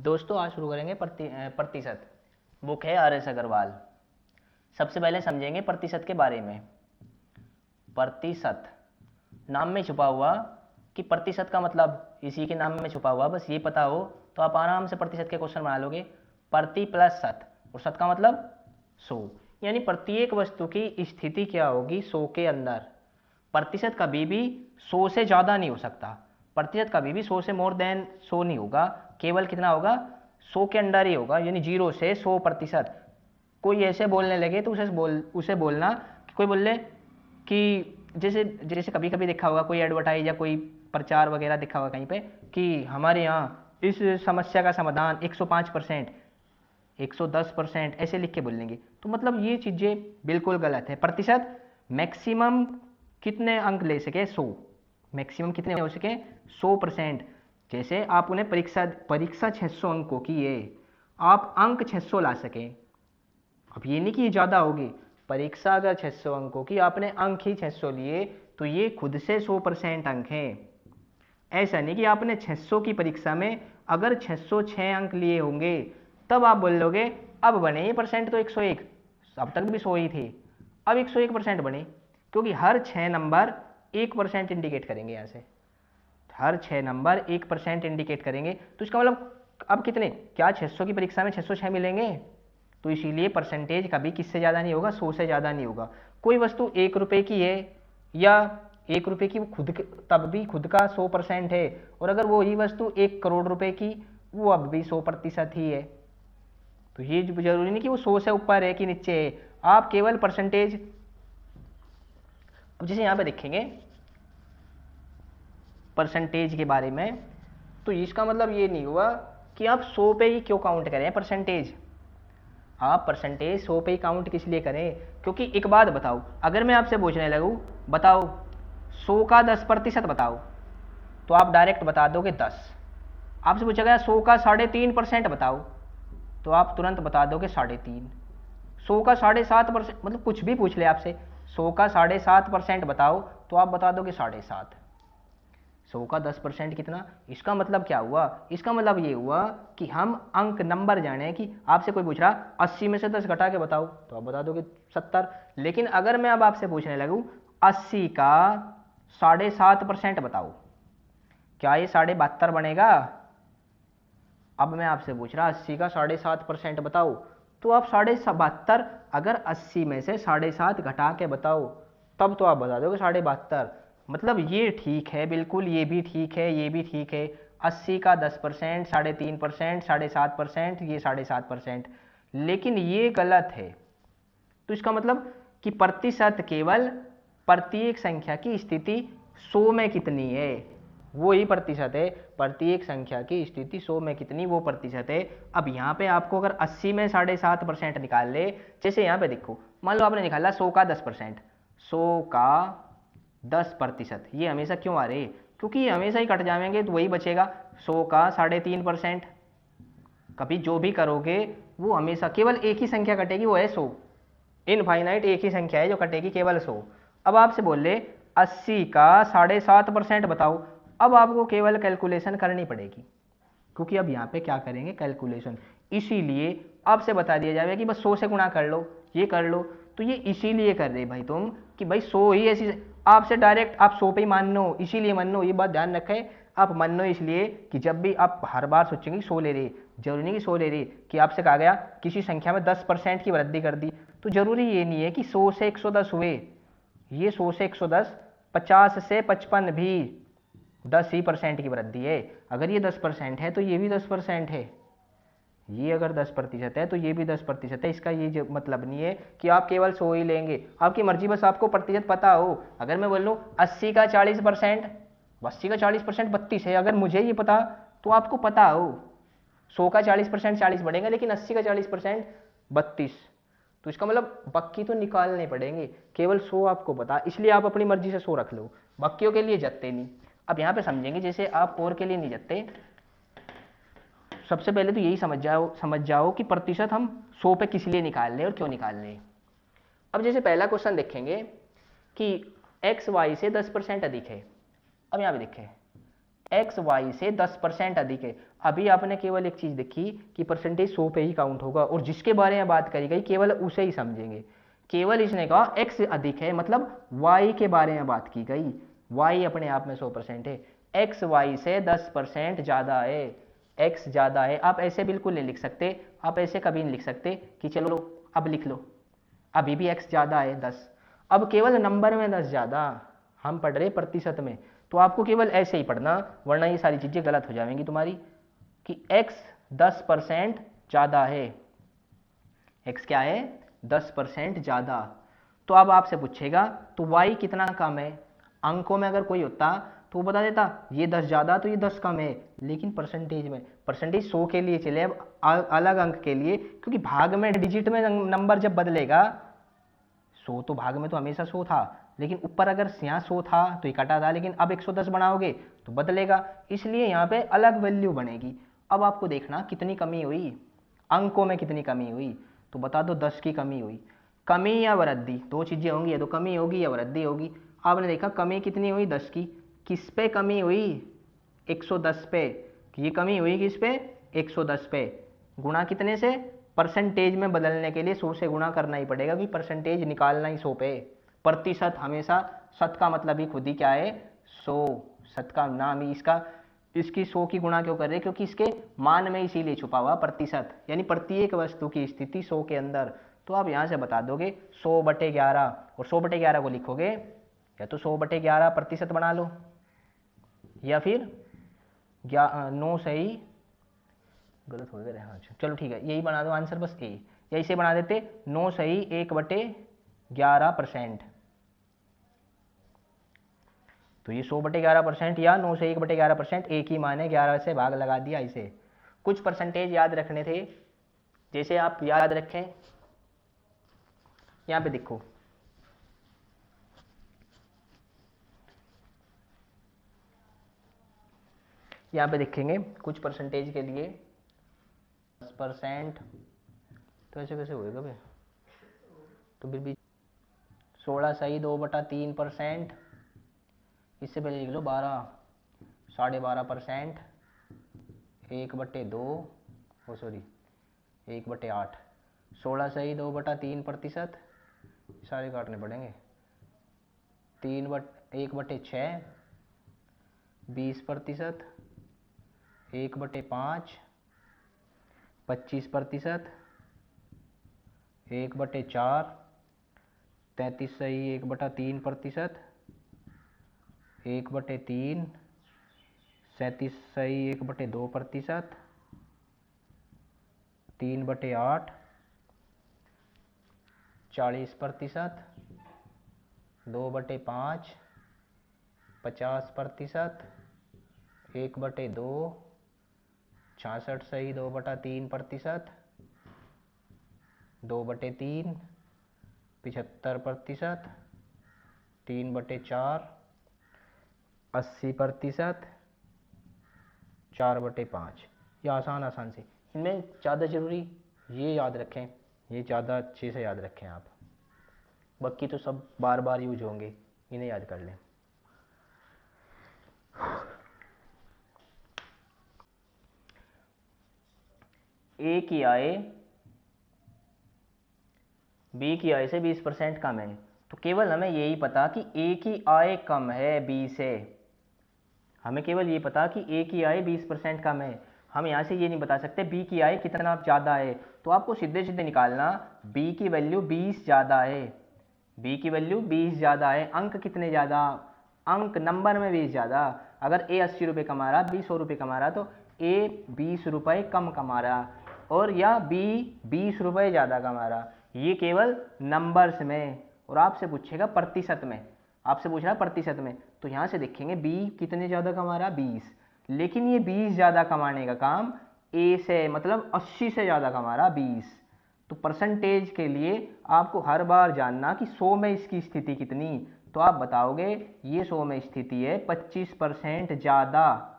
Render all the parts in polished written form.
दोस्तों आज शुरू करेंगे प्रतिशत। बुक है आर एस अग्रवाल। सबसे पहले समझेंगे प्रतिशत के बारे में। प्रतिशत नाम में छुपा हुआ कि प्रतिशत का मतलब इसी के नाम में छुपा हुआ, बस ये पता हो तो आप आराम से प्रतिशत के क्वेश्चन बना लोगे। प्रति प्लस सत, और सत का मतलब 100, यानी प्रत्येक वस्तु की स्थिति क्या होगी 100 के अंदर। प्रतिशत कभी भी 100 से ज़्यादा नहीं हो सकता। प्रतिशत कभी भी 100 से मोर देन 100 नहीं होगा, केवल कितना होगा 100 के अंडर ही होगा, यानी 0 से 100%। कोई ऐसे बोलने लगे तो उसे बोलना कि कोई बोले कि जैसे जैसे कभी कभी देखा होगा कोई एडवर्टाइज या कोई प्रचार वगैरह देखा होगा कहीं पे कि हमारे यहाँ इस समस्या का समाधान 105%, 110% ऐसे लिख के बोलेंगे, तो मतलब ये चीज़ें बिल्कुल गलत है। प्रतिशत मैक्सिमम कितने अंक ले सके 100, मैक्सिमम कितने हो सके 100%। जैसे आप उन्हें परीक्षा 600 अंकों की है, आप अंक 600 ला सकें। अब ये नहीं कि ये ज़्यादा होगी, परीक्षा अगर 600 अंकों की आपने अंक ही 600 लिए तो ये खुद से 100% अंक हैं। ऐसा नहीं कि आपने 600 की परीक्षा में अगर 606 अंक लिए होंगे तब आप बोल लोगे अब बने ये परसेंट तो 101, अब तक भी 100 ही थे, अब 101% बने, क्योंकि हर 6 नंबर 1% इंडिकेट करेंगे। यहाँ से हर 6 नंबर 1% इंडिकेट करेंगे, तो इसका मतलब अब कितने, क्या 600 की परीक्षा में 606 मिलेंगे? तो इसीलिए परसेंटेज कभी किससे ज़्यादा नहीं होगा, 100 से ज़्यादा नहीं होगा। कोई वस्तु 1 रुपये की है या 1 रुपये की, वो तब भी खुद का 100% है, और अगर वही वस्तु 1 करोड़ रुपए की, वो अब भी 100% ही है। तो ये जरूरी नहीं कि वो 100 से ऊपर है कि नीचे है, आप केवल परसेंटेज। अब जैसे यहाँ पे देखेंगे परसेंटेज के बारे में, तो इसका मतलब ये नहीं हुआ कि आप 100 पे ही क्यों काउंट करें परसेंटेज। आप परसेंटेज 100 पे ही काउंट किस लिए करें? क्योंकि एक बात बताओ, अगर मैं आपसे पूछने लगूँ बताओ 100 का 10% बताओ, तो आप डायरेक्ट बता दोगे 10। आपसे पूछा गया 100 का 3.5% बताओ, तो आप तुरंत बता दोगे 3.5। 100 का 7.5%, मतलब कुछ भी पूछ ले आपसे, 100 का 7.5% बताओ, तो आप बता दोगे 7.5। 100 का 10% कितना? इसका मतलब क्या हुआ? इसका मतलब ये हुआ कि हम अंक नंबर जाने कि आपसे कोई पूछ रहा 80 में से 10 घटा के बताओ, तो आप बता दोगे 70। लेकिन अगर मैं अब आपसे पूछने लगूं 80 का 7.5% बताओ, क्या ये 72 बनेगा? अब मैं आपसे पूछ रहा 80 का 7.5% बताओ, तो आप 72.5, अगर 80 में से 7.5 घटा के बताओ तब तो आप बता दोगे 72। मतलब ये ठीक है बिल्कुल, ये भी ठीक है, ये भी ठीक है। 80 का 10%, 3.5%, 7.5%, ये 7.5%, लेकिन ये गलत है। तो इसका मतलब कि प्रतिशत केवल प्रत्येक संख्या की स्थिति 100 में कितनी है वो ही प्रतिशत है। प्रत्येक संख्या की स्थिति 100 में कितनी, वो प्रतिशत है। अब यहाँ पे आपको अगर 80 में 7.5% निकाल ले, जैसे यहाँ पे देखो, मान लो आपने निकाला 100 का 10%, 100 का 10%, ये हमेशा क्यों आ रहे हैं? क्योंकि ये हमेशा ही कट जाएंगे, तो वही बचेगा 100 का 3.5%। कभी जो भी करोगे वो हमेशा केवल एक ही संख्या कटेगी, वो है 100। इनफाइनाइट एक ही संख्या है जो कटेगी, केवल 100। अब आपसे बोल ले 80 का 7.5% बताओ, अब आपको केवल कैलकुलेशन करनी पड़ेगी, क्योंकि अब यहाँ पे क्या करेंगे कैलकुलेशन। इसीलिए आपसे बता दिया जाएगा कि बस 100 से गुणा कर लो, ये कर लो, तो ये इसीलिए कर रहे भाई तुम कि भाई 100 ही ऐसी, आपसे डायरेक्ट आप 100 पे ही मान लो, इसीलिए मान लो, ये बात ध्यान रखें। आप मान लो इसलिए कि जब भी आप हर बार सोचेंगे 100 ले रहे, जरूरी नहीं कि 100 ले रहे, कि आपसे कहा गया किसी संख्या में 10% की वृद्धि कर दी, तो जरूरी ये नहीं है कि 100 से 110 हुए। ये 100 से 110, 50 से 55 भी 10% की वृद्धि है। अगर ये 10% है तो ये भी 10% है, ये अगर 10% है तो ये भी 10% है। इसका ये मतलब नहीं है कि आप केवल 100 ही लेंगे, आपकी मर्जी, बस आपको प्रतिशत पता हो। अगर मैं बोल लूँ 80 का 40%, 80 का 40% 32 है, अगर मुझे ये पता तो आपको पता हो 100 का 40% 40 बढ़ेगा, लेकिन 80 का 40% 32, तो इसका मतलब बाकी तो निकालने पड़ेंगे, केवल 100 आपको पता, इसलिए आप अपनी मर्जी से 100 रख लो, बाकियों के लिए जतते नहीं। अब यहाँ पे समझेंगे, जैसे आप और के लिए नहीं जतते। सबसे पहले तो यही समझ जाओ कि प्रतिशत हम 100 पे किस लिए निकाल रहे हैं और क्यों निकाल रहे हैं। अब जैसे पहला क्वेश्चन देखेंगे कि x y से 10% अधिक है। अब यहाँ पे देखें एक्स वाई से 10% अधिक है। अभी आपने केवल एक चीज देखी कि परसेंटेज 100 पे ही काउंट होगा, और जिसके बारे में बात करी गई केवल उसे ही समझेंगे। केवल इसने कहा एक्स अधिक है, मतलब वाई के बारे में बात की गई। वाई अपने आप में 100% है, एक्स वाई से 10% ज्यादा है, एक्स ज्यादा है। आप ऐसे बिल्कुल नहीं लिख सकते, आप ऐसे कभी नहीं लिख सकते कि चलो अब लिख लो, अभी भी एक्स ज्यादा है 10, अब केवल नंबर में 10 ज्यादा, हम पढ़ रहे प्रतिशत में। तो आपको केवल ऐसे ही पढ़ना, वरना ये सारी चीजें गलत हो जाएंगी तुम्हारी, कि x 10% ज्यादा है, x क्या है 10% ज्यादा। तो अब आपसे पूछेगा तो y कितना कम है, अंकों में अगर कोई होता तो वो बता देता ये 10 ज्यादा तो ये 10 कम है, लेकिन परसेंटेज में, परसेंटेज 100 के लिए चले, अब अलग अंक के लिए, क्योंकि भाग में डिजिट में नंबर जब बदलेगा, 100 तो भाग में तो हमेशा 100 था, लेकिन ऊपर अगर यहाँ 100 था तो इकट्ठा था, लेकिन अब 110 बनाओगे तो बदलेगा, इसलिए यहाँ पे अलग वैल्यू बनेगी। अब आपको देखना कितनी कमी हुई, अंकों में कितनी कमी हुई, तो बता दो 10 की कमी हुई। कमी या वृद्धि, दो चीजें होंगी, या तो कमी होगी या वृद्धि होगी। आपने देखा कमी कितनी हुई 10 की, किस पे कमी हुई 110 पे, ये कमी हुई किस पे 110 पे, गुणा कितने से, परसेंटेज में बदलने के लिए 100 से गुणा करना ही पड़ेगा, कि परसेंटेज निकालना ही 100 पे। प्रतिशत हमेशा, शत का मतलब ही खुद ही क्या है 100, शत का नाम ही इसका, इसकी 100 की गुणा क्यों कर रहे हैं, क्योंकि इसके मान में इसीलिए छुपा हुआ प्रतिशत, यानी प्रत्येक वस्तु की स्थिति 100 के अंदर। तो आप यहाँ से बता दोगे 100/11, और 100/11 को लिखोगे या तो 100/11 प्रतिशत बना लो, या फिर 9 सही, गलत हो गया, हाँ चलो ठीक है, यही बना दो आंसर बस ए, या इसे बना देते 9 सही 1/11%। तो ये 100/11% या 9 से 1/11%, एक ही मान है, 11 से भाग लगा दिया इसे। कुछ परसेंटेज याद रखने थे, जैसे आप याद रखें, यहाँ पे देखो, यहाँ पे देखेंगे कुछ परसेंटेज के लिए 10%, तो ऐसे कैसे होएगा भाई, तो फिर भी 16 सही 2/3%, इससे पहले लिख लो 12.5%, 1/2, ओ सॉरी 1/8, 16 सही 2/3%, सारे काटने पड़ेंगे, 1/6, 20%, 1/5, 25%, 1/4, 33 सही 1/3%, 1/3, 37 सही 1/2%, 3/8, 40%, 2/5, 50%, 1/2, 66 सही 2/3%, 2/3, 75%, 3/4, 80%, 4/5। ये आसान आसान से, इनमें ज़्यादा ज़रूरी ये याद रखें, ये ज़्यादा अच्छे से याद रखें आप, बाकी तो सब बार बार यूज होंगे, इन्हें याद कर लें। ए की आय बी की आय से 20% कम है, तो केवल हमें यही पता कि ए की आय कम है बी से, हमें केवल ये पता कि ए की आय 20% कम है, हम यहाँ से ये नहीं बता सकते बी की आय कितना ज़्यादा है। तो आपको सीधे सीधे निकालना, बी की वैल्यू 20 ज़्यादा है, बी की वैल्यू 20 ज़्यादा है, अंक कितने ज़्यादा, अंक नंबर में 20 ज़्यादा। अगर ए 80 रुपये कमा रहा, बी 100 रुपये कमा रहा, तो ए 20 रुपये कम कमा रहा, और या बी 20 रुपये ज़्यादा कमा रहा, ये केवल नंबर्स में। और आपसे पूछेगा प्रतिशत में, आपसे पूछ रहा प्रतिशत में, तो यहाँ से देखेंगे बी कितने ज़्यादा कमा रहा 20, लेकिन ये 20 ज़्यादा कमाने का काम ए से, मतलब 80 से ज़्यादा कमा रहा 20। तो परसेंटेज के लिए आपको हर बार जानना कि 100 में इसकी स्थिति कितनी, तो आप बताओगे ये 100 में स्थिति है 25% ज़्यादा,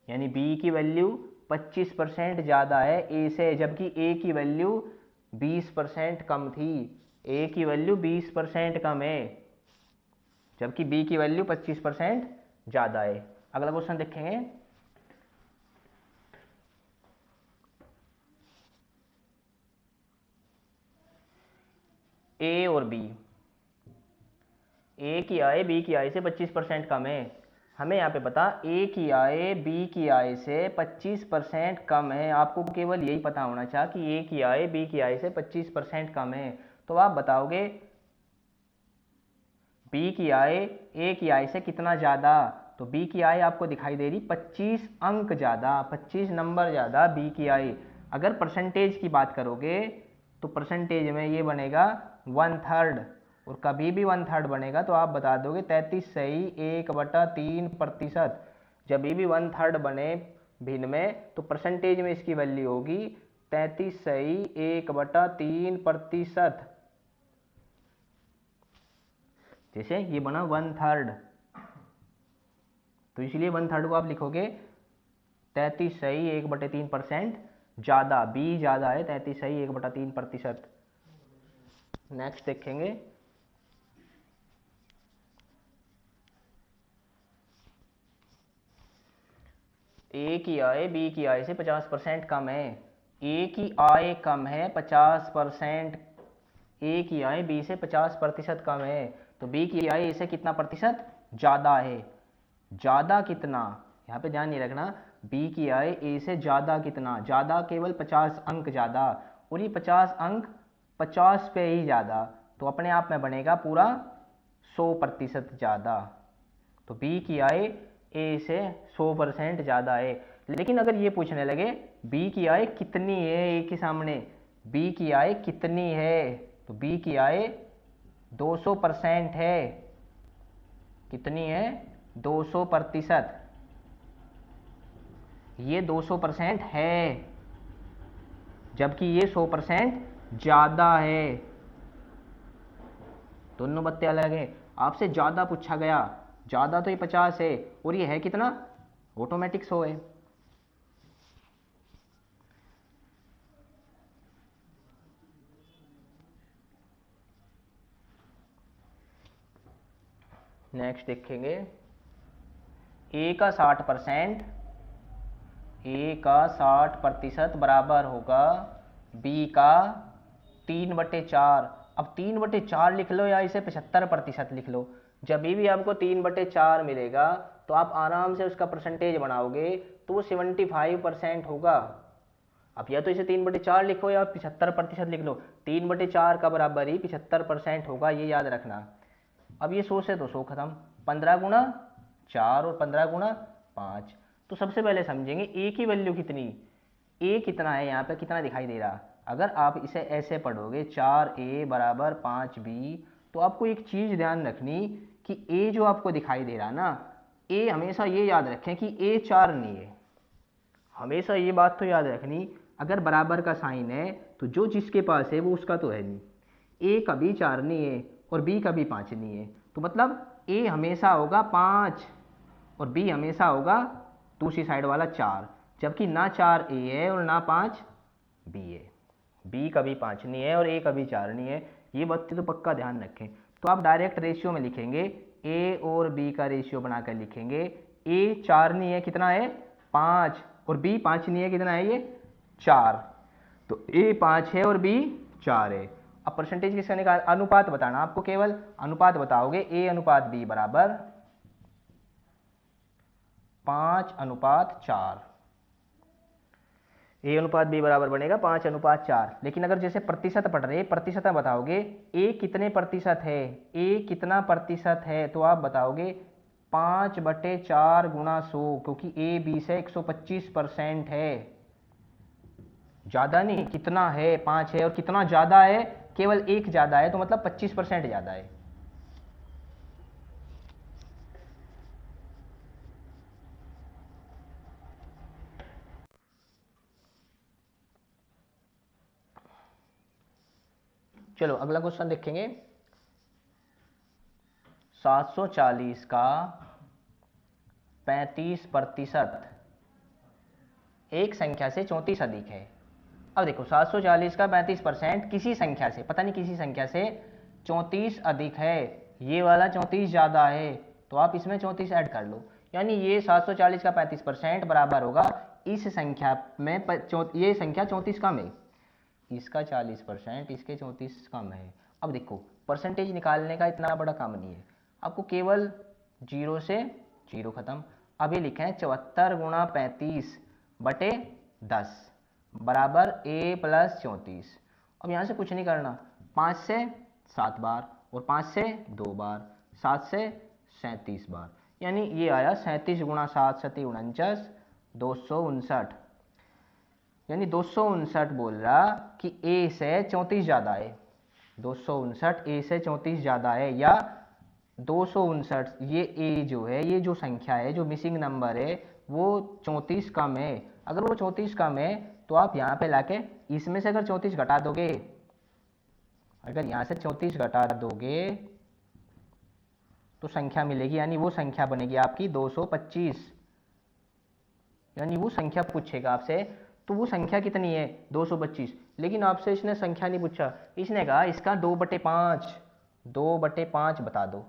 यानी बी की वैल्यू 25% ज़्यादा है ए से, जबकि ए की वैल्यू 20% कम थी, ए की वैल्यू 20% कम है, जबकि बी की वैल्यू 25% ज़्यादा है। अगला क्वेश्चन देखेंगे। ए और बी, ए की आय बी की आय से 25% कम है। हमें यहाँ पे पता ए की आय बी की आय से 25% कम है। आपको केवल यही पता होना चाहिए कि ए की आय बी की आय से 25% कम है। तो आप बताओगे बी की आय ए की आय से कितना ज़्यादा। तो बी की आय आपको दिखाई दे रही 25 अंक ज़्यादा, 25 नंबर ज़्यादा बी की आय। अगर परसेंटेज की बात करोगे तो परसेंटेज में ये बनेगा 1/3, और कभी भी 1/3 बनेगा तो आप बता दोगे 33 सही 1/3%। जब भी 1/3 बने भिन्न में तो परसेंटेज में इसकी वैल्यू होगी 33 सही 1/3%। जैसे ये बना 1/3, तो इसलिए 1/3 को आप लिखोगे 33 सही 1/3% ज़्यादा, बी ज़्यादा है 33 सही 1/3%। नेक्स्ट देखेंगे। ए की आय बी की आय से 50% कम है। ए की आय कम है 50%, ए की आय बी से 50% कम है। तो बी की आय ए से कितना प्रतिशत ज़्यादा है। ज़्यादा कितना, यहाँ पे ध्यान नहीं रखना, बी की आय ए से ज़्यादा कितना, ज़्यादा केवल 50 अंक ज़्यादा, और ये 50 अंक 50 पे ही ज़्यादा, तो अपने आप में बनेगा पूरा 100% ज़्यादा। तो बी की आय ए से 100% ज़्यादा है। लेकिन अगर ये पूछने लगे बी की आय कितनी है ए के सामने, बी की आय कितनी है, तो बी की आय 200% है। कितनी है 200%, ये 200% है, जबकि ये 100% ज़्यादा है। दोनों बातें अलग है। आपसे ज़्यादा पूछा गया, ज़्यादा तो ये 50 है और ये है कितना, ऑटोमेटिक 100 है। नेक्स्ट देखेंगे। ए का 60%, ए का 60% बराबर होगा बी का 3/4। अब 3/4 लिख लो या इसे 75% लिख लो। जब भी आपको 3/4 मिलेगा तो आप आराम से उसका परसेंटेज बनाओगे तो वो 75% होगा। अब या तो इसे 3/4 लिखो या 75% लिख लो, 3/4 का बराबर ही 75% होगा, ये याद रखना। अब ये 100 से तो 100 खत्म, 15 गुणा 4 और 15 गुणा 5। तो सबसे पहले समझेंगे ए की वैल्यू कितनी, ए कितना है, यहाँ पे कितना दिखाई दे रहा। अगर आप इसे ऐसे पढ़ोगे 4a बराबर 5b, तो आपको एक चीज़ ध्यान रखनी कि a जो आपको दिखाई दे रहा ना, a हमेशा ये याद रखें कि a 4 नहीं है। हमेशा ये बात तो याद रखनी, अगर बराबर का साइन है तो जो जिसके पास है वो उसका तो है नहीं। a कभी 4 नहीं है और b कभी 5 नहीं है, तो मतलब a हमेशा होगा 5 और b हमेशा होगा दूसरी साइड वाला 4, जबकि ना 4 a है और ना 5 b है। b कभी 5 नहीं है और a कभी 4 नहीं है, ये बात तो पक्का ध्यान रखें। तो आप डायरेक्ट रेशियो में लिखेंगे, a और b का रेशियो बनाकर लिखेंगे। a 4 नहीं है, कितना है 5, और b 5 नहीं है, कितना है ये 4। तो a 5 है और b 4 है। अब परसेंटेज किसका निकाल, अनुपात बताना, आपको केवल अनुपात बताओगे। a अनुपात b बराबर 5:4, a अनुपात b बराबर बनेगा 5:4। लेकिन अगर जैसे प्रतिशत पढ़ रहे, प्रतिशत बताओगे a कितने प्रतिशत है, a कितना प्रतिशत है, तो आप बताओगे 5/4 गुणा 100, क्योंकि a b से 125% है। ज़्यादा नहीं, कितना है 5 है, और कितना ज़्यादा है, केवल 1 ज़्यादा है, तो मतलब 25% ज़्यादा है। चलो अगला क्वेश्चन देखेंगे। 740 का 35% एक संख्या से 34 अधिक है। अब देखो 740 का 35% किसी संख्या से, पता नहीं किसी संख्या से 34 अधिक है, ये वाला 34 ज़्यादा है, तो आप इसमें 34 ऐड कर लो। यानी ये 740 का 35% बराबर होगा इस संख्या में ये संख्या 34 कम है, इसका 40%, इसके 34 कम है। अब देखो परसेंटेज निकालने का इतना बड़ा काम नहीं है, आपको केवल 0 से 0 खत्म। अभी लिखे हैं 74 गुणा 35 बटे 10 बराबर a प्लस 34। अब यहाँ से कुछ नहीं करना, 5 से 7 बार और 5 से 2 बार, 7 से 37 बार, यानी ये आया 37 गुणा 7 सती 49, 259। यानी 259 बोल रहा कि a से 34 ज़्यादा है, 259 a से 34 ज़्यादा है, या 259 ये a जो है, ये जो संख्या है, जो मिसिंग नंबर है वो 34 कम है। अगर वो 34 कम है तो आप यहाँ पे लाके इसमें से अगर 34 घटा दोगे, अगर यहाँ से 34 घटा दोगे तो संख्या मिलेगी, यानी वो संख्या बनेगी आपकी 225। यानी वो संख्या पूछेगा आपसे, तो वो संख्या कितनी है 225। लेकिन आपसे इसने संख्या नहीं पूछा, इसने कहा इसका 2/5, 2/5 बता दो।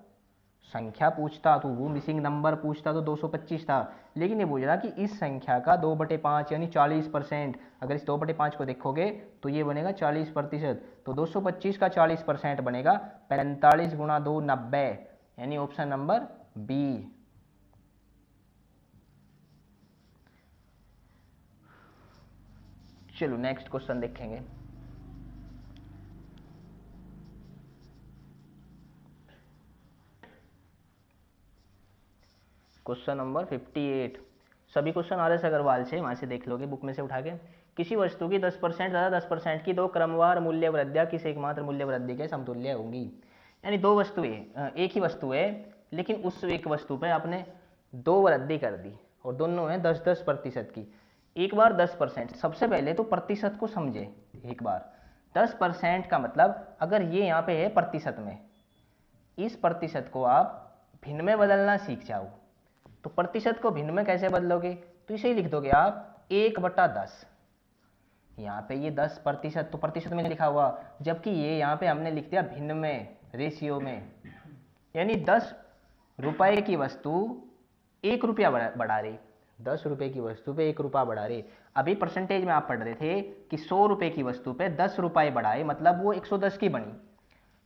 संख्या पूछता तो वो मिसिंग नंबर पूछता तो 225 था, लेकिन ये बोल रहा कि इस संख्या का 2/5 यानी 40%। अगर इस 2/5 को देखोगे तो ये बनेगा 40%, तो 225 का 40% बनेगा 45 गुणा 2 90, यानी ऑप्शन नंबर बी। चलो नेक्स्ट क्वेश्चन देखेंगे। Question number 58। सभी क्वेश्चन RS अग्रवाल से, वहां से देख लोगे बुक में से उठा के। किसी वस्तु की 10% तथा 10% की दो क्रमवार मूल्य वृद्धियां किसी एकमात्र मूल्य वृद्धि के समतुल्य होंगी। यानी दो वस्तुएं, एक ही वस्तु है लेकिन उस एक वस्तु पे आपने दो वृद्धि कर दी और दोनों हैं 10-10% की। एक बार 10%, सबसे पहले तो प्रतिशत को समझे। एक बार 10% का मतलब अगर ये यहाँ पे है प्रतिशत में, इस प्रतिशत को आप भिन्न में बदलना सीख जाओ। तो प्रतिशत को भिन्न में कैसे बदलोगे, तो इसे ही लिख दोगे आप 1/10। यहाँ पे ये 10% तो प्रतिशत में लिखा हुआ, जबकि ये यहाँ पे हमने लिख दिया भिन्न में, रेशियो में। यानी 10 रुपए की वस्तु 1 रुपया बढ़ा रही, 10 रुपए की वस्तु पे 1 रुपया बढ़ा रही। अभी परसेंटेज में आप पढ़ रहे थे कि 100 रुपए की वस्तु पे 10 रुपए बढ़ाए, मतलब वो 110 की बनी।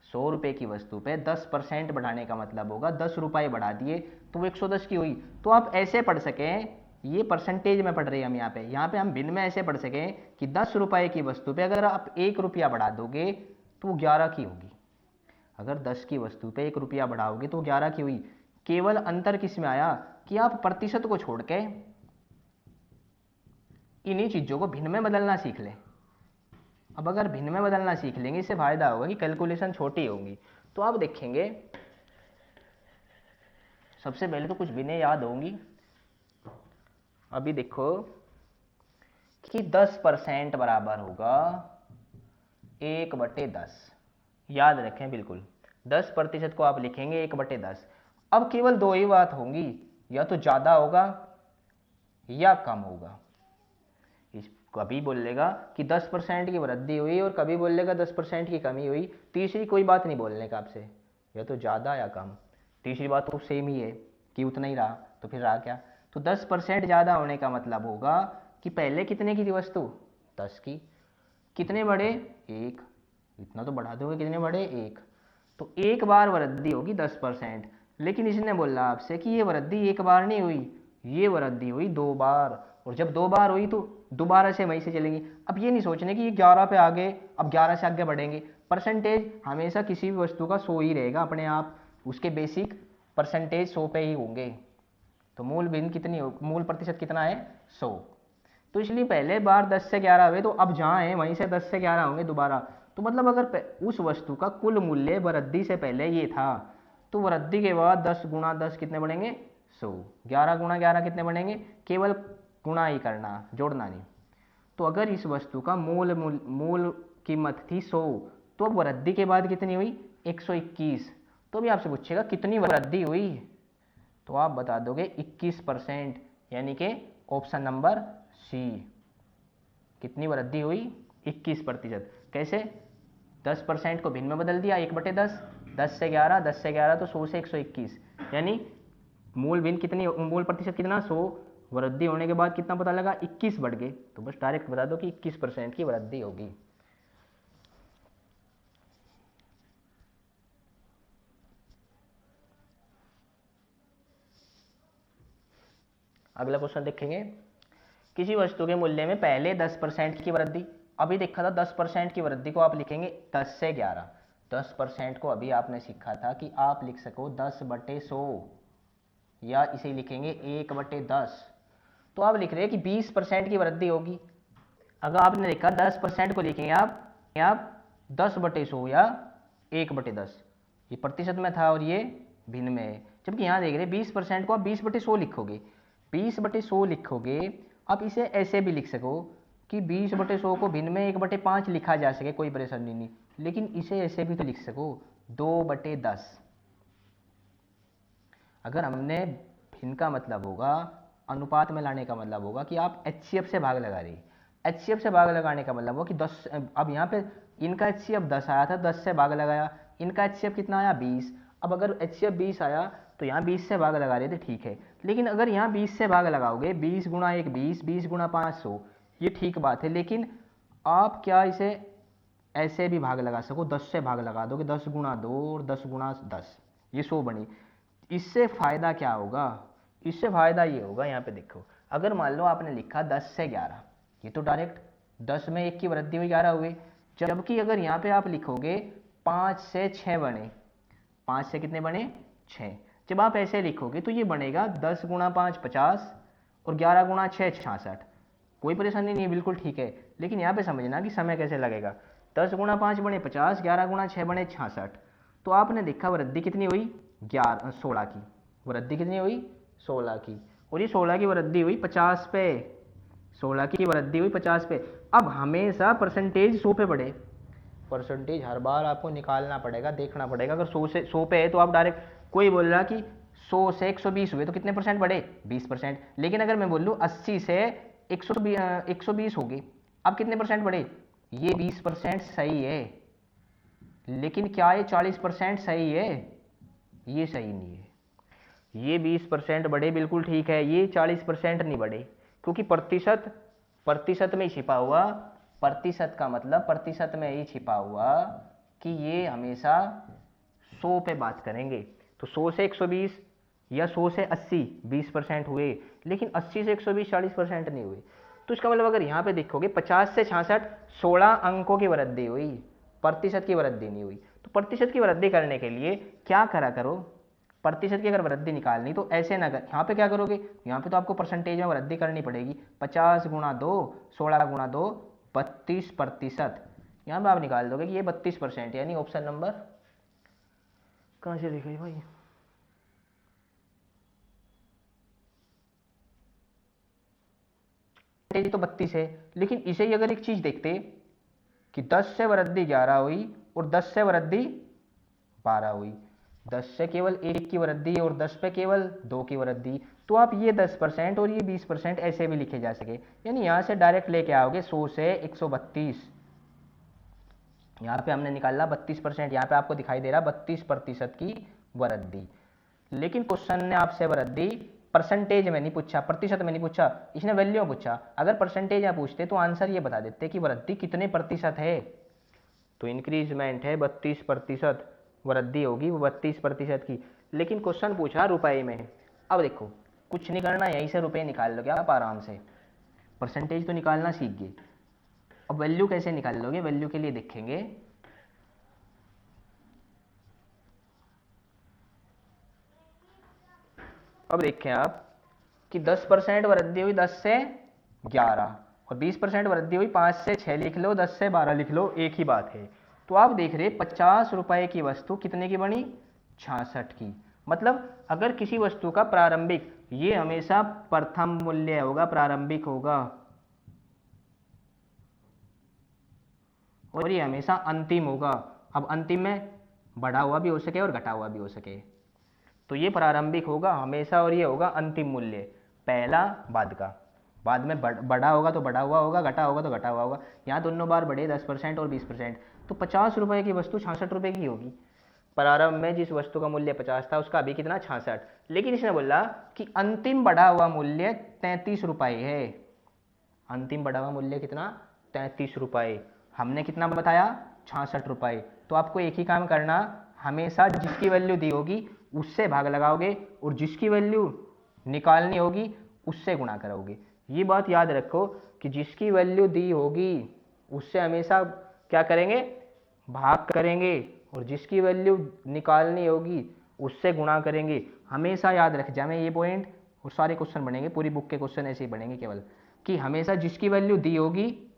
100 रुपए की वस्तु पे 10% बढ़ाने का मतलब होगा 10 रुपए बढ़ा दिए तो वो 110 की हुई। तो आप ऐसे पढ़ सकें, ये परसेंटेज में पढ़ रहे हैं हम यहाँ पे हम भिन्न में ऐसे पढ़ सकें कि 10 रुपए की वस्तु पे अगर आप 1 रुपया बढ़ा दोगे तो वो 11 की होगी। अगर 10 की वस्तु पे 1 रुपया बढ़ाओगे तो 11 की हुई। केवल अंतर किस में आया कि आप प्रतिशत को छोड़ के इन्हीं चीजों को भिन्न में बदलना सीख लें। अब अगर भिन्न में बदलना सीख लेंगे, इससे फायदा होगा कि कैलकुलेशन छोटी होगी। तो आप देखेंगे सबसे पहले तो कुछ भिन्नें याद होंगी। अभी देखो कि 10% बराबर होगा 1/10। याद रखें बिल्कुल, 10% को आप लिखेंगे 1/10। अब केवल दो ही बात होंगी, या तो ज्यादा होगा या कम होगा। कभी बोलेगा कि 10% की वृद्धि हुई और कभी बोलेगा 10% की कमी हुई। तीसरी कोई बात नहीं बोलने का आपसे, या तो ज़्यादा या कम। तीसरी बात तो सेम ही है कि उतना ही रहा, तो फिर रहा क्या। तो 10% ज़्यादा होने का मतलब होगा कि पहले कितने की थी वस्तु 10 की, कितने बढ़े 1, इतना तो बढ़ा दोगे, कितने बढ़े 1, तो एक बार वृद्धि होगी 10%। लेकिन इसने बोला आपसे कि ये वृद्धि एक बार नहीं हुई, ये वृद्धि हुई 2 बार, और जब 2 बार हुई तो दोबारा से वहीं से चलेंगी। अब ये नहीं सोचने कि ये 11 पे आगे, अब 11 से आगे बढ़ेंगे। परसेंटेज हमेशा किसी भी वस्तु का 100 ही रहेगा अपने आप, उसके बेसिक परसेंटेज 100 पे ही होंगे। तो मूल भिन्न कितनी हो, मूल प्रतिशत कितना है 100। तो इसलिए पहले बार 10 से 11 हुए, तो अब जहाँ है वहीं से 10 से 11 होंगे दोबारा। तो मतलब अगर उस वस्तु का कुल मूल्य वृद्धि से पहले ये था, तो वृद्धि के बाद 10 गुणा 10 कितने बढ़ेंगे 100, 11 गुणा 11 कितने बढ़ेंगे, केवल गुणा ही करना, जोड़ना नहीं। तो अगर इस वस्तु का मूल कीमत थी 100, तो अब वृद्धि के बाद कितनी हुई 121। तो भी आपसे पूछेगा कितनी वृद्धि हुई, तो आप बता दोगे 21%, यानी कि ऑप्शन नंबर सी। कितनी वृद्धि हुई 21%। कैसे, 10% को भिन्न में बदल दिया 1/10, 10 से 11, 10 से 11 तो 100 से 121, यानी मूल भिन्न कितनी, मूल प्रतिशत कितना 100, वृद्धि होने के बाद कितना पता लगा 21 बढ़ गए, तो बस डायरेक्ट बता दो कि 21% की वृद्धि होगी। अगला क्वेश्चन देखेंगे, किसी वस्तु के मूल्य में पहले 10% की वृद्धि, अभी देखा था 10% की वृद्धि को आप लिखेंगे 10 से 11, 10% को अभी आपने सीखा था कि आप लिख सको 10/100 या इसे लिखेंगे 1/10, तो आप लिख रहे हैं कि 20% की वृद्धि होगी। अगर आपने देखा 10% को लिखेंगे आप 10/100 या 1/10, ये प्रतिशत में था और ये भिन्न में है, जबकि यहाँ देख रहे 20% को आप 20/100 लिखोगे, 20/100 लिखोगे। आप इसे ऐसे भी लिख सको कि 20/100 को भिन्न में 1/5 लिखा जा सके, कोई परेशानी नहीं, लेकिन इसे ऐसे भी तो लिख सको 2/10। अगर हमने भिन्न का मतलब होगा, अनुपात में लाने का मतलब होगा कि आप HCF से भाग लगा रही, HCF से भाग लगाने का मतलब हो कि 10, अब यहाँ पे इनका HCF 10 आया था, 10 से भाग लगाया, इनका HCF कितना आया 20, अब अगर HCF 20 आया तो यहाँ 20 से भाग लगा रहे थे, ठीक है, लेकिन अगर यहाँ 20 से भाग लगाओगे 20 गुणा 1 20, 20 गुणा 5 100, ये ठीक बात है, लेकिन आप क्या इसे ऐसे भी भाग लगा सको, 10 से भाग लगा दोगे, 10 गुणा 2 और 10 गुणा 10, ये 100 बनी। इससे फायदा क्या होगा, इससे फायदा ये होगा, यहाँ पे देखो, अगर मान लो आपने लिखा 10 से 11, ये तो डायरेक्ट 10 में 1 की वृद्धि हुई 11 हुए, जबकि अगर यहाँ पे आप लिखोगे 5 से 6 बने, 5 से कितने बने 6, जब आप ऐसे लिखोगे तो ये बनेगा 10 गुणा 5 50 और 11 गुणा 6 66, कोई परेशानी नहीं है, बिल्कुल ठीक है, लेकिन यहाँ पे समझना कि समय कैसे लगेगा। 10 गुणा 5 बने 50, 11 गुणा 6 बने 66, तो आपने देखा वृद्धि कितनी हुई 16 की, वृद्धि कितनी हुई 16 की, और ये 16 की वृद्धि हुई 50 पे, 16 की वृद्धि हुई 50 पे। अब हमेशा परसेंटेज 100 पे बढ़े, परसेंटेज हर बार आपको निकालना पड़ेगा, देखना पड़ेगा, अगर 100 पे है तो आप डायरेक्ट, कोई बोल रहा कि 100 से 120 हुए तो कितने परसेंट बढ़े 20%, लेकिन अगर मैं बोल लूँ 80 से 120 हो गए, अब कितने परसेंट बढ़े, ये 20% सही है, लेकिन क्या ये 40% सही है, ये सही नहीं है, ये 20% बढ़े बिल्कुल ठीक है, ये 40% नहीं बढ़े, क्योंकि प्रतिशत में ही छिपा हुआ, प्रतिशत का मतलब प्रतिशत में ही छिपा हुआ कि ये हमेशा 100 पे बात करेंगे, तो 100 से 120 या 100 से 80 20% हुए, लेकिन 80 से 120 40% नहीं हुए, तो इसका मतलब अगर यहाँ पे देखोगे 50 से 66 16 अंकों की वृद्धि हुई, प्रतिशत की वृद्धि नहीं हुई, तो प्रतिशत की वृद्धि करने के लिए क्या करा करो, प्रतिशत की अगर वृद्धि निकालनी तो ऐसे ना कर, यहाँ पे क्या करोगे, यहाँ पे तो आपको परसेंटेज में वृद्धि करनी पड़ेगी, 50 गुणा 2 16 गुणा 2 32%, यहाँ पे आप निकाल दोगे कि ये 32%, यानी ऑप्शन नंबर कहाँ से लिखा है भाई, तो 32 है, लेकिन इसे ही अगर एक चीज देखते कि 10 से वृद्धि 11 हुई और 10 से वृद्धि 12 हुई, 10 से केवल 1 की वृद्धि और 10 पे केवल 2 की वृद्धि, तो आप ये 10% और ये 20% ऐसे भी लिखे जा सके, यानी यहाँ से डायरेक्ट लेके आओगे 100 से 132, यहाँ पे हमने निकाला 32%, यहाँ पे आपको दिखाई दे रहा 32% की वृद्धि, लेकिन क्वेश्चन ने आपसे वृद्धि परसेंटेज में नहीं पूछा, प्रतिशत में नहीं पूछा, इसने वैल्यू पूछा, अगर परसेंटेज में पूछते तो आंसर ये बता देते कि वृद्धि कितने प्रतिशत है, तो इंक्रीजमेंट है 32% वृद्धि होगी वो 32% की, लेकिन क्वेश्चन पूछा रुपए में। अब देखो कुछ नहीं करना, यहीं से रुपए निकाल लोगे आप आराम से, परसेंटेज तो निकालना सीख गए, अब वैल्यू कैसे निकाल लोगे, वैल्यू के लिए देखेंगे, अब देखें आप कि 10% वृद्धि हुई 10 से 11 और 20% वृद्धि हुई 5 से 6 लिख लो, 10 से 12 लिख लो, एक ही बात है, तो आप देख रहे 50 रुपए की वस्तु कितने की बनी 66 की, मतलब अगर किसी वस्तु का प्रारंभिक, ये हमेशा प्रथम मूल्य होगा, प्रारंभिक होगा, और ये हमेशा अंतिम होगा, अब अंतिम में बढ़ा हुआ भी हो सके और घटा हुआ भी हो सके, तो ये प्रारंभिक होगा हमेशा और ये होगा अंतिम मूल्य, पहला बाद का, बाद में बढ़ा होगा तो बढ़ा हुआ होगा, घटा होगा तो घटा हुआ होगा, यहाँ दोनों बार बढ़े 10% और 20%, तो 50 रुपए की वस्तु 66 रुपए की होगी, प्रारंभ में जिस वस्तु का मूल्य 50 था उसका अभी कितना 66। लेकिन इसने बोला कि अंतिम बढ़ा हुआ मूल्य 33 रुपये है। अंतिम बढ़ा हुआ मूल्य कितना 33 रुपये, हमने कितना बताया 66 रुपये। तो आपको एक ही काम करना, हमेशा जिसकी वैल्यू दी होगी उससे भाग लगाओगे और जिसकी वैल्यू निकालनी होगी उससे गुणा करोगे। ये बात याद रखो कि जिसकी वैल्यू दी होगी उससे हमेशा क्या करेंगे, भाग करेंगे, और जिसकी वैल्यू निकालनी होगी उससे गुणा करेंगे। हमेशा याद रख जाए ये पॉइंट, और सारे क्वेश्चन बनेंगे, पूरी बुक के क्वेश्चन ऐसे ही बनेंगे केवल, कि हमेशा जिसकी वैल्यू दी होगी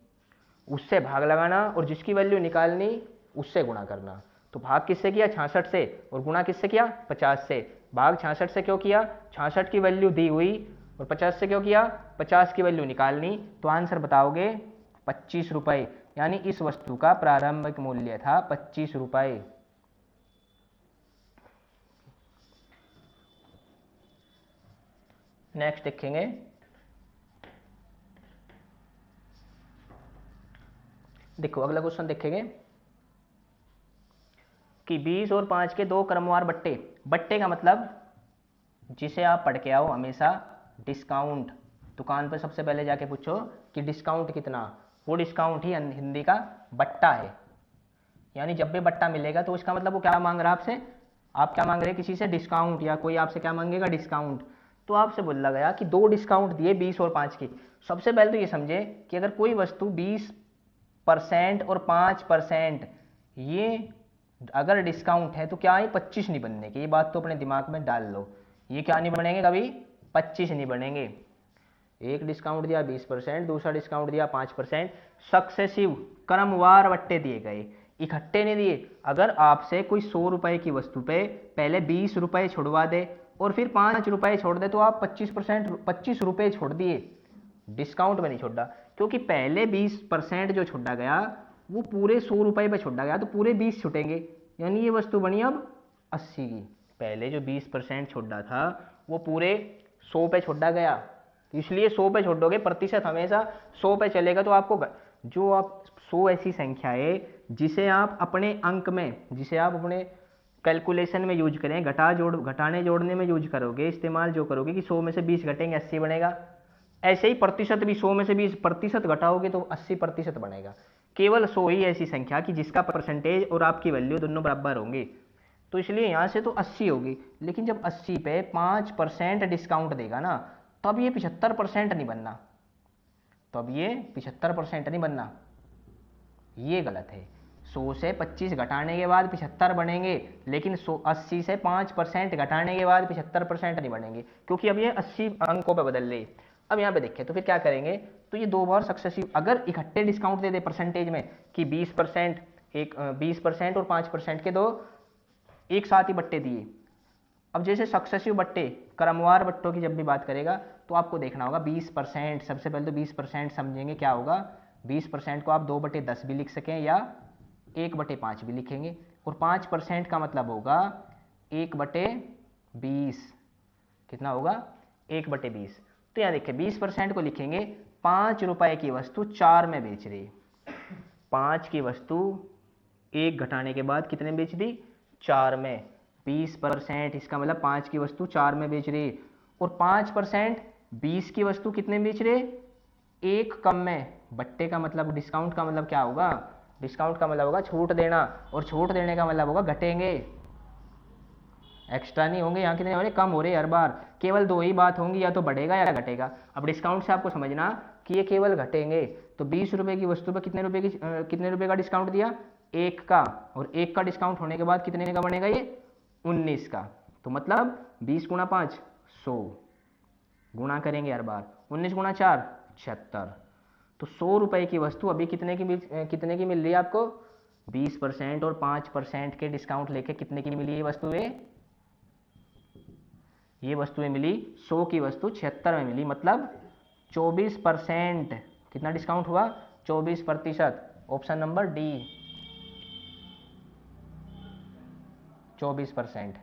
उससे भाग लगाना और जिसकी वैल्यू निकालनी उससे गुणा करना। तो भाग किससे किया 66 से, और गुणा किससे किया 50 से। भाग 66 से क्यों किया, 66 की वैल्यू दी हुई, और 50 से क्यों किया, 50 की वैल्यू निकालनी। तो आंसर बताओगे 25 रुपये, यानी इस वस्तु का प्रारंभिक मूल्य था 25 रुपये। नेक्स्ट देखेंगे, देखो अगला क्वेश्चन देखेंगे कि 20 और 5 के दो क्रमवार बट्टे। बट्टे का मतलब जिसे आप पढ़ के आओ हमेशा डिस्काउंट। दुकान पर सबसे पहले जाके पूछो कि डिस्काउंट कितना, वो डिस्काउंट ही हिंदी का बट्टा है। यानी जब भी बट्टा मिलेगा तो इसका मतलब वो क्या मांग रहा है आपसे, आप क्या मांग रहे हैं किसी से डिस्काउंट, या कोई आपसे क्या मांगेगा डिस्काउंट। तो आपसे बोला गया कि दो डिस्काउंट दिए 20 और 5 की। सबसे पहले तो ये समझे कि अगर कोई वस्तु 20% और 5% ये अगर डिस्काउंट है तो क्या है 25 नहीं बनने की, ये बात तो अपने दिमाग में डाल लो। ये क्या नहीं बनेंगे कभी, 25 नहीं बनेंगे। एक डिस्काउंट दिया 20%, दूसरा डिस्काउंट दिया 5%, सक्सेसिव क्रमवार बट्टे दिए गए, इकट्ठे नहीं दिए। अगर आपसे कोई 100 रुपए की वस्तु पे पहले 20 रुपए छुड़वा दे और फिर 5 रुपए छोड़ दे तो आप 25 रुपए छोड़ दिए, डिस्काउंट में नहीं छोड़ा। क्योंकि पहले 20% जो छोड़ा गया वो पूरे 100 रुपए पे छोड़ा गया, तो पूरे 20 छुटेंगे, यानी ये वस्तु बनी अब 80 की। पहले जो 20% छोड़ा था वो पूरे 100 पे छोड़ा गया, इसलिए 100 पे छोड़ोगे, प्रतिशत हमेशा 100 पे चलेगा। तो आपको जो आप 100 ऐसी संख्या है जिसे आप अपने अंक में, जिसे आप अपने कैलकुलेशन में यूज करें, घटाने जोड़ने में यूज करोगे, इस्तेमाल जो करोगे कि 100 में से 20 घटेंगे 80 बनेगा। ऐसे ही प्रतिशत भी 100 में से 20% घटाओगे तो 80% बनेगा। केवल 100 ही ऐसी संख्या कि जिसका परसेंटेज और आपकी वैल्यू दोनों बराबर होंगे। तो इसलिए यहाँ से तो 80 होगी, लेकिन जब 80 पे 5% डिस्काउंट देगा ना तब ये 75% नहीं बनना, तब ये 75% नहीं बनना, ये गलत है। 100 से 25 घटाने के बाद 75 बनेंगे, लेकिन 80 से 5% घटाने के बाद 75% नहीं बनेंगे, क्योंकि अब ये 80 अंकों पे बदल रहे। अब यहाँ पे देखें तो फिर क्या करेंगे, तो ये दो बार सक्सेसिव अगर इकट्ठे डिस्काउंट दे दे परसेंटेज में कि 20%, एक 20% और 5% के दो एक साथ ही बट्टे दिए। अब जैसे सक्सेसिव बट्टे, क्रमवार बट्टों की जब भी बात करेगा तो आपको देखना होगा 20%, सबसे पहले तो 20% समझेंगे क्या होगा। 20% को आप 2/10 भी लिख सकें या 1/5 भी लिखेंगे, और 5% का मतलब होगा 1/20, कितना होगा 1/20। तो यहाँ देखिए 20% को लिखेंगे, 5 रुपए की वस्तु 4 में बेच रही, 5 की वस्तु 1 घटाने के बाद कितने बेच दी 4 में, 20%, इसका मतलब 5 की वस्तु 4 में बेच रही, और 5% 20 की वस्तु कितने बेच रहे 1 कम में। बट्टे का मतलब, डिस्काउंट का मतलब क्या होगा, डिस्काउंट का मतलब होगा छूट देना, और छूट देने का मतलब होगा घटेंगे, एक्स्ट्रा नहीं होंगे। यहाँ कितने हो रहे, कम हो रहे हर बार, केवल दो ही बात होंगी, या तो बढ़ेगा या घटेगा। अब डिस्काउंट से आपको समझना कि ये केवल घटेंगे। तो 20 रुपए की वस्तु पर कितने रुपए का डिस्काउंट दिया 1 का, और 1 का डिस्काउंट होने के बाद कितने का बनेगा ये 19 का। तो मतलब 20 गुणा 5 100, गुणा करेंगे हर बार, 19 गुणा 4 76। तो 100 रुपए की वस्तु अभी कितने की मिल रही है आपको, 20% और 5% के डिस्काउंट लेके कितने की मिली ये वस्तुएं, ये वस्तुएं मिली 100 की वस्तु 76 में मिली, मतलब 24%। कितना डिस्काउंट हुआ 24%। Option number D 24%।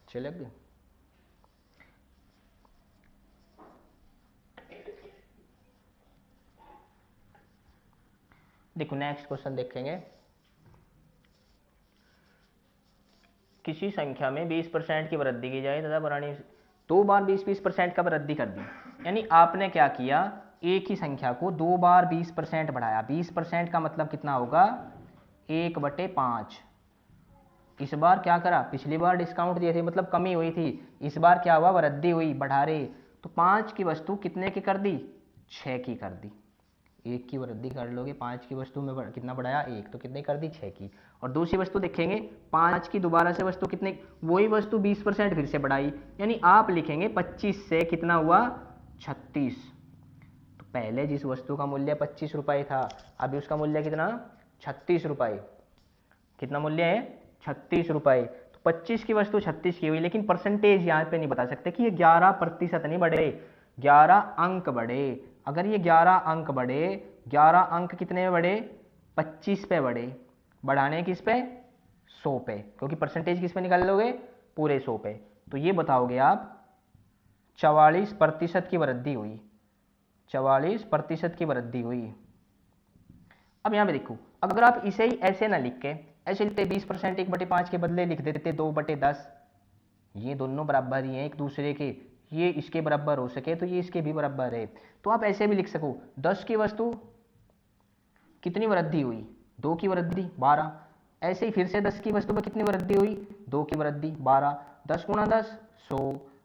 चलेगा। देखो नेक्स्ट क्वेश्चन देखेंगे। किसी संख्या में 20% की वृद्धि की जाए तथा पुरानी 2 बार 20% का वृद्धि कर दी, यानी आपने क्या किया, एक ही संख्या को 2 बार 20% बढ़ाया। 20% का मतलब कितना होगा, 1/5। इस बार क्या करा, पिछली बार डिस्काउंट दिए थे मतलब कमी हुई थी, इस बार क्या हुआ, वृद्धि हुई, बढ़ा रहे। तो 5 की वस्तु कितने की कर दी, 6 की कर दी। 1 की वृद्धि कर लोगे, 5 की वस्तु में कितना बढ़ाया, 1, तो कितने कर दी, 6 की। और दूसरी वस्तु देखेंगे, 5 की दोबारा से वस्तु कितने, वही वस्तु 20% फिर से बढ़ाई, यानी आप लिखेंगे 25 से कितना हुआ, 36। तो पहले जिस वस्तु का मूल्य 25 रुपये था, अभी उसका मूल्य कितना, 36 रुपये। कितना मूल्य है, 36 रुपये। तो 25 की वस्तु 36 की हुई, लेकिन परसेंटेज यहाँ पे नहीं बता सकते कि ये 11% नहीं बढ़े, 11 अंक बढ़े। अगर ये 11 अंक बढ़े, 11 अंक कितने में बढ़े, 25 पे बढ़े, बढ़ाने किस पे, 100 पे, क्योंकि परसेंटेज किस पे निकाल लोगे, पूरे 100 पे। तो ये बताओगे आप 44% की वृद्धि हुई, 44% की वृद्धि हुई। अब यहाँ पे देखो, अगर आप इसे ही ऐसे ना लिख के ऐसे लिखते 20% 1/5 के बदले लिख देते 2/10, ये दोनों बराबर ही हैं एक दूसरे के, ये इसके बराबर हो सके तो ये इसके भी बराबर है। तो आप ऐसे भी लिख सको, 10 की वस्तु कितनी वृद्धि हुई, 2 की वृद्धि 12। ऐसे ही फिर से 10 की वस्तु में कितनी वृद्धि हुई, 2 की वृद्धि 12। 10 गुणा 10 100,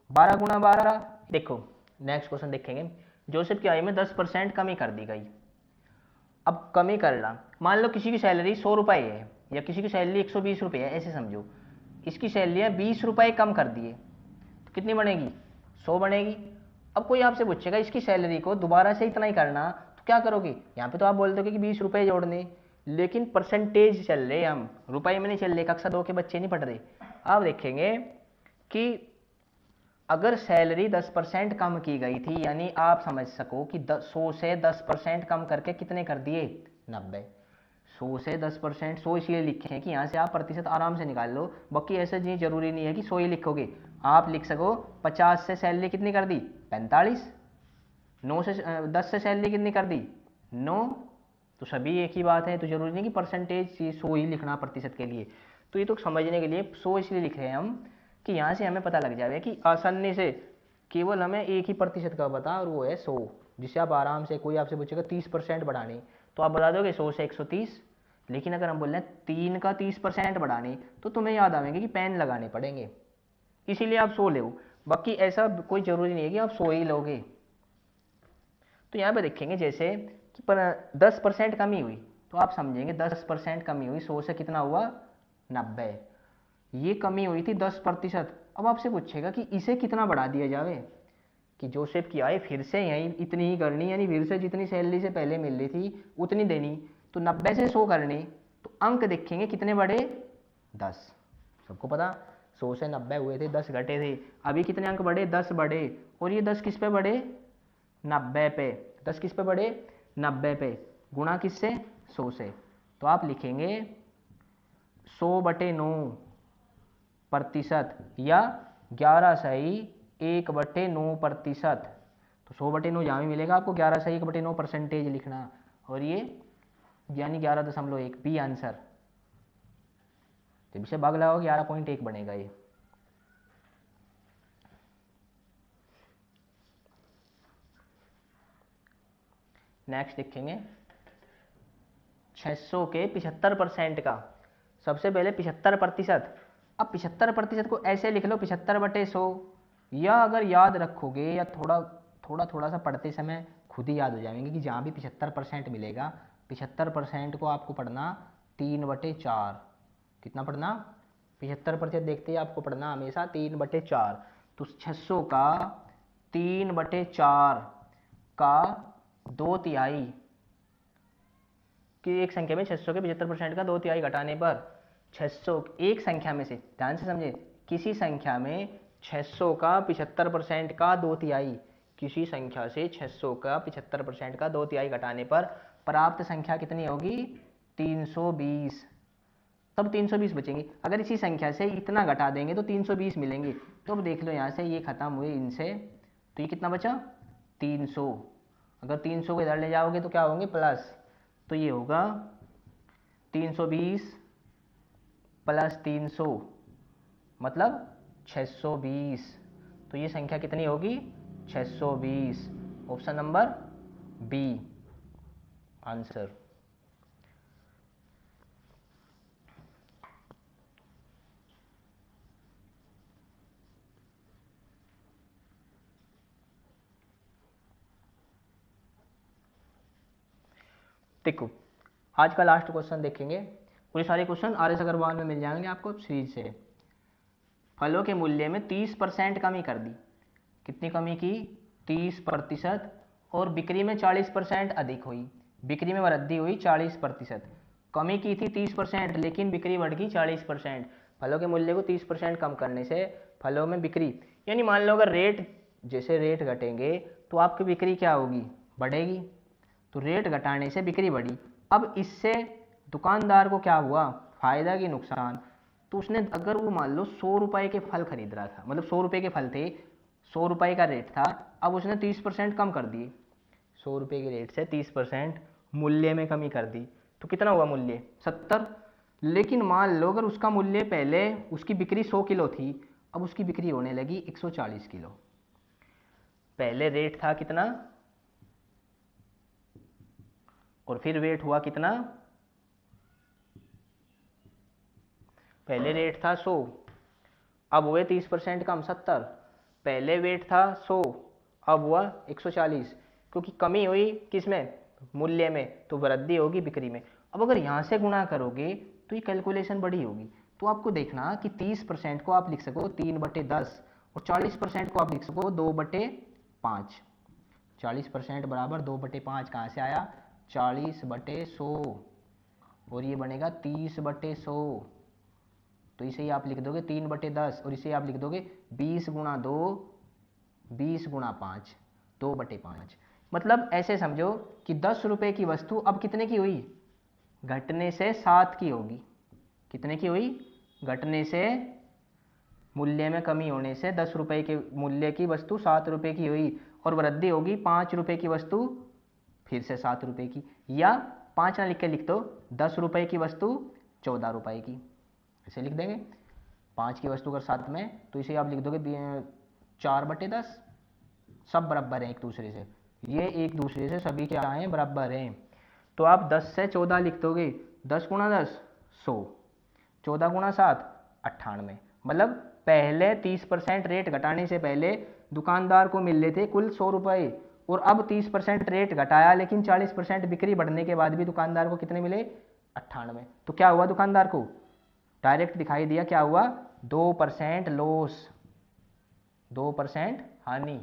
12 गुणा 12। देखो नेक्स्ट क्वेश्चन देखेंगे, जोसेफ की आय में 10% कमी कर दी गई। अब कमी करना, मान लो किसी की सैलरी 100 रुपये है या किसी की सैलरी 120 रुपये है, ऐसे समझो। इसकी सैलरी 20 रुपये कम कर दिए तो कितनी बनेगी, 100 बनेगी। अब कोई आपसे पूछेगा इसकी सैलरी को दोबारा से इतना ही करना, तो क्या करोगे, यहाँ पे तो आप बोल दोगे कि 20 रुपये जोड़ने, लेकिन परसेंटेज चल रहे, हम रुपये में नहीं चल रहे, कक्षा 2 के बच्चे नहीं पढ़ रहे। आप देखेंगे कि अगर सैलरी 10% कम की गई थी, यानी आप समझ सको कि 100 से 10% कम करके कितने कर दिए, 90। 100 से 10%, 100 इसलिए लिखे हैं कि यहाँ से आप प्रतिशत आराम से निकाल लो, बाकी ऐसा नहीं जरूरी नहीं है कि 100 ही लिखोगे, आप लिख सको 50 से सैलरी कितनी कर दी, 45। 9 से 10 से सैलरी कितनी कर दी, 9। तो सभी एक ही बात है, तो जरूरी नहीं कि परसेंटेज 100 ही लिखना प्रतिशत के लिए। तो ये तो समझने के लिए 100 इसलिए लिख रहे हैं हम कि यहाँ से हमें पता लग जाए कि आसानी से केवल हमें एक ही प्रतिशत का पता, और वो है 100, जिससे आप आराम से, कोई आपसे पूछेगा 30% बढ़ाने, तो आप बता दोगे 100 से 130। लेकिन अगर हम बोल रहे हैं 3 का 30% बढ़ाने, तो तुम्हें याद आवेंगे कि पेन लगाने पड़ेंगे, इसीलिए आप 100 लो, बाकी ऐसा कोई जरूरी नहीं है कि आप 100 ही लोगे। तो यहाँ पे देखेंगे जैसे कि 10% कमी हुई, तो आप समझेंगे 10% कमी हुई, 100 से कितना हुआ, 90। ये कमी हुई थी 10%। अब आपसे पूछेगा कि इसे कितना बढ़ा दिया जाए, कि जोसेफ की आय फिर से यही इतनी ही करनी, यानी फिर से जितनी सैलरी से पहले मिल रही थी उतनी देनी, तो 90 से 100 करने, तो अंक देखेंगे कितने बढ़े, 10। सबको पता 100 से 90 हुए थे, 10 घटे थे, अभी कितने अंक बढ़े, 10 बढ़े। और ये 10 किस पे बढ़े, 90 पे। 10 किस पे बढ़े, 90 पे, गुणा किससे, 100 से। तो आप लिखेंगे 100/9 प्रतिशत, या 11 सही 1/9%। तो 100/9 जहाँ भी मिलेगा आपको 11 सही 1/9 परसेंटेज लिखना, और ये यानी 11.1 बी आंसर। जब इसे भाग लगाओ 11.1 बनेगा ये। नेक्स्ट देखेंगे 600 के 75% का, सबसे पहले 75%। अब 75% को ऐसे लिख लो 75/100, या अगर याद रखोगे या थोड़ा सा पढ़ते समय खुद ही याद हो जाएंगे कि जहाँ भी 75% मिलेगा, 75% को आपको पढ़ना 3/4। कितना पढ़ना, 75% देखते ही आपको पढ़ना हमेशा 3/4। तो 600 का 3/4 का 2/3 कि एक संख्या में 600 के 75% का 2/3 घटाने पर 600, एक संख्या में से, ध्यान से समझे, किसी संख्या में 600 का 75% का 2/3, किसी संख्या से 600 का 75% का 2/3 घटाने पर प्राप्त संख्या कितनी होगी, 320। तब 320 बचेंगे। अगर इसी संख्या से इतना घटा देंगे तो 320 मिलेंगे। तो अब देख लो यहाँ से ये खत्म हुए इनसे, तो ये कितना बचा, 300। अगर 300 को इधर ले जाओगे तो क्या होंगे, प्लस तो ये होगा 320 प्लस 300 मतलब 620। तो ये संख्या कितनी होगी? 620। Option number B answer. देखो आज का लास्ट क्वेश्चन देखेंगे। पूरे सारे क्वेश्चन आर एस अग्रवाल में मिल जाएंगे आपको सीरीज से। फलों के मूल्य में 30% कमी कर दी। कितनी कमी की? 30%। और बिक्री में 40% अधिक हुई। बिक्री में वृद्धि हुई 40%। कमी की थी 30% लेकिन बिक्री बढ़ गई 40%। फलों के मूल्य को 30% कम करने से फलों में बिक्री, यानी मान लो अगर रेट, जैसे रेट घटेंगे तो आपकी बिक्री क्या होगी? बढ़ेगी। तो रेट घटाने से बिक्री बढ़ी। अब इससे दुकानदार को क्या हुआ? फायदा कि नुकसान? तो उसने, अगर वो मान लो 100 रुपए के फल खरीद रहा था, मतलब 100 रुपए के फल थे, 100 रुपए का रेट था, अब उसने 30% कम कर दिए। 100 रुपए के रेट से 30% मूल्य में कमी कर दी। तो कितना हुआ मूल्य? 70। लेकिन मान लो अगर उसका मूल्य, पहले उसकी बिक्री 100 किलो थी, अब उसकी बिक्री होने लगी 140 किलो। पहले रेट था कितना और फिर वेट हुआ कितना? पहले रेट था 100, अब हुए 30% कम 70। पहले वेट था 100, अब हुआ 140, क्योंकि कमी हुई किसमें? मूल्य में, तो वृद्धि होगी बिक्री में। अब अगर यहाँ से गुणा करोगे तो ये कैलकुलेशन बड़ी होगी। तो आपको देखना कि 30% को आप लिख सको 3/10 और 40% को आप लिख सको 2/5। 40% बराबर 2/5 कहाँ से आया? 40/100 और ये बनेगा 30/100। तो इसे ही आप लिख दोगे 3/10 और इसे आप लिख दोगे 20 गुणा 2, 20 गुणा 5, 2/5। मतलब ऐसे समझो कि 10 रुपए की वस्तु अब कितने की हुई? घटने से 7 की होगी। कितने की हुई? घटने से, मूल्य में कमी होने से 10 रुपए के मूल्य की वस्तु 7 रुपए की हुई, और वृद्धि होगी 5 रुपए की वस्तु फिर से 7 रुपए की। या 5 ना लिख के लिख दो 10 रुपए की वस्तु 14 रुपए की, ऐसे लिख देंगे। 5 की वस्तु अगर 7 में, तो इसे आप लिख दोगे 4/10। सब बराबर हैं एक दूसरे से, ये एक दूसरे से सभी क्या हैं? बराबर हैं। तो आप 10 से 14 लिख दोगे, 10 गुणा 10 100, 14 गुणा 7 98। मतलब पहले 30% रेट घटाने से पहले दुकानदार को मिल रहे थे कुल 100 रुपए, और अब 30% रेट घटाया लेकिन 40% बिक्री बढ़ने के बाद भी दुकानदार को कितने मिले? 98। तो क्या हुआ? दुकानदार को डायरेक्ट दिखाई दिया, क्या हुआ? 2% लॉस, 2% हानि,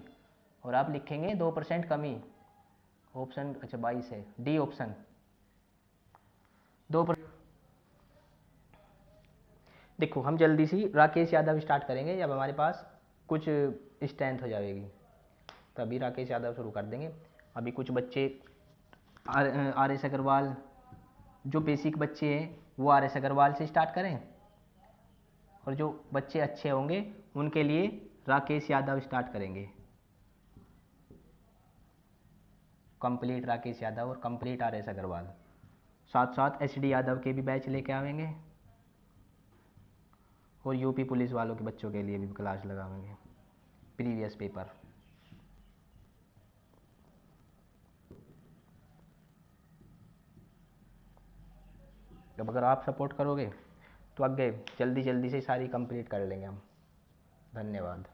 और आप लिखेंगे 2% कमी। ऑप्शन अच्छा 22 है, डी ऑप्शन 2%। देखो हम जल्दी सी राकेश यादव स्टार्ट करेंगे जब हमारे पास कुछ स्ट्रेंथ हो जाएगी, तभी राकेश यादव शुरू कर देंगे। अभी कुछ बच्चे आर एस अग्रवाल, जो बेसिक बच्चे हैं वो आर एस अग्रवाल से स्टार्ट करें, और जो बच्चे अच्छे होंगे उनके लिए राकेश यादव स्टार्ट करेंगे। कंप्लीट राकेश यादव और कंप्लीट आर एस अग्रवाल, साथ साथ एच डी यादव के भी बैच लेके आवेंगे, और यूपी पुलिस वालों के बच्चों के लिए भी क्लास लगाएंगे प्रीवियस पेपर। अब अगर आप सपोर्ट करोगे तो आगे जल्दी जल्दी से सारी कंप्लीट कर लेंगे हम। धन्यवाद।